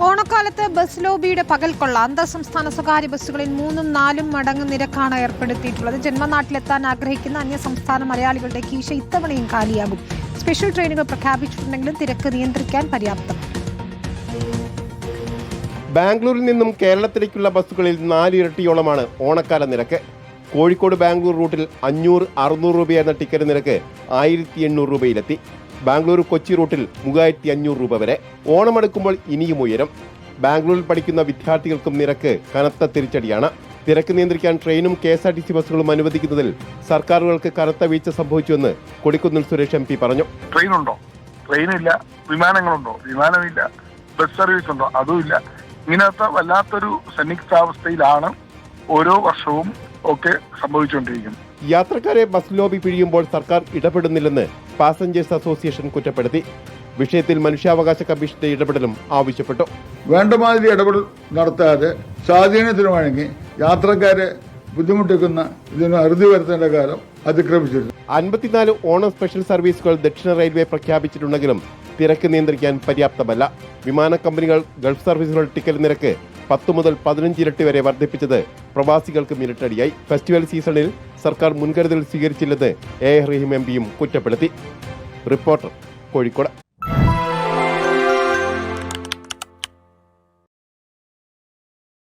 ഓണക്കാലത്ത് ബസ് ലോബിയുടെ പകൽക്കൊള്ള അന്തർസംസ്ഥാന സ്വകാര്യ ബസ്സുകളിൽ 3-4 മടങ്ങ് നിരക്കാണ് ഏർപ്പെടുത്തിയിട്ടുള്ളത്. ജന്മനാട്ടിലെത്താൻ ആഗ്രഹിക്കുന്ന അന്യസംസ്ഥാന മലയാളികളുടെ കീശ ഇത്തവണയും കാലിയാകും. സ്പെഷ്യൽ ട്രെയിനുകൾ പ്രഖ്യാപിച്ചിട്ടുണ്ടെങ്കിലും തിരക്ക് നിയന്ത്രിക്കാൻ പര്യാപ്തം. ബാംഗ്ലൂരിൽ നിന്നും കേരളത്തിലേക്കുള്ള ബസ്സുകളിൽ 4 ഇരട്ടിയോളമാണ് ഓണക്കാല നിരക്ക്. കോഴിക്കോട് ബാംഗ്ലൂർ റൂട്ടിൽ 500-600 രൂപയായിരുന്ന ടിക്കറ്റ് നിരക്ക് 1800 രൂപയിലെത്തി. ബാംഗ്ലൂർ കൊച്ചി റൂട്ടിൽ 3500 രൂപ വരെ. ഓണമെടുക്കുമ്പോൾ ഇനിയും ഉയരും. ബാംഗ്ലൂരിൽ പഠിക്കുന്ന വിദ്യാർത്ഥികൾക്കും നിരക്ക് കനത്ത തിരിച്ചടിയാണ്. തിരക്ക് നിയന്ത്രിക്കാൻ ട്രെയിനും KSRTC ബസ്സുകളും അനുവദിക്കുന്നതിൽ സർക്കാരുകൾക്ക് കനത്ത വീഴ്ച സംഭവിച്ചുവെന്ന് കൊടിക്കുന്നിൽ സുരേഷ് MP പറഞ്ഞു. ട്രെയിനുണ്ടോ? ട്രെയിനില്ല. വിമാനങ്ങളുണ്ടോ? വിമാനമില്ല. ബസ് സർവീസ് ഉണ്ടോ? അതുമില്ല. ഇങ്ങനത്തെ വല്ലാത്തൊരു സന്നിഗ്ധാവസ്ഥയിലാണ് ഓരോ വർഷവും ഒക്കെ സംഭവിച്ചുകൊണ്ടിരിക്കുന്നത്. യാത്രക്കാരെ ബസ് ലോബി പിഴിയുമ്പോൾ സർക്കാർ ഇടപെടുന്നില്ലെന്ന് പാസഞ്ചേഴ്സ് അസോസിയേഷൻ കുറ്റപ്പെടുത്തി. വിഷയത്തിൽ മനുഷ്യാവകാശ കമ്മീഷന്റെ ഇടപെടലും ആവശ്യപ്പെട്ടു. വേണ്ടമാതിരി ഇടപെടൽ നടത്താതെ സ്വാധീനത്തിന് വഴങ്ങി യാത്രക്കാരെ ബുദ്ധിമുട്ടിക്കുന്ന ഇതിന് അറുതി വരുത്തേണ്ട കാലം അതിക്രമിച്ചിരുന്നു. 54 ഓണം സ്പെഷ്യൽ സർവീസുകൾ ദക്ഷിണ റെയിൽവേ പ്രഖ്യാപിച്ചിട്ടുണ്ടെങ്കിലും തിരക്ക് നിയന്ത്രിക്കാൻ പര്യാപ്തമല്ല. വിമാന കമ്പനികൾ ഗൾഫ് സർവീസുകളുടെ ടിക്കറ്റ് നിരക്ക് 10 മുതൽ 15 ഇരട്ടി വരെ വർദ്ധിപ്പിച്ചത് പ്രവാസികൾക്ക് മിരട്ടടിയായി. ഫെസ്റ്റിവൽ സീസണിൽ സർക്കാർ മുൻകരുതൽ സ്വീകരിച്ചില്ലെന്ന് AR റഹീം MPയും കുറ്റപ്പെടുത്തി. റിപ്പോർട്ടർ, കോഴിക്കോട്.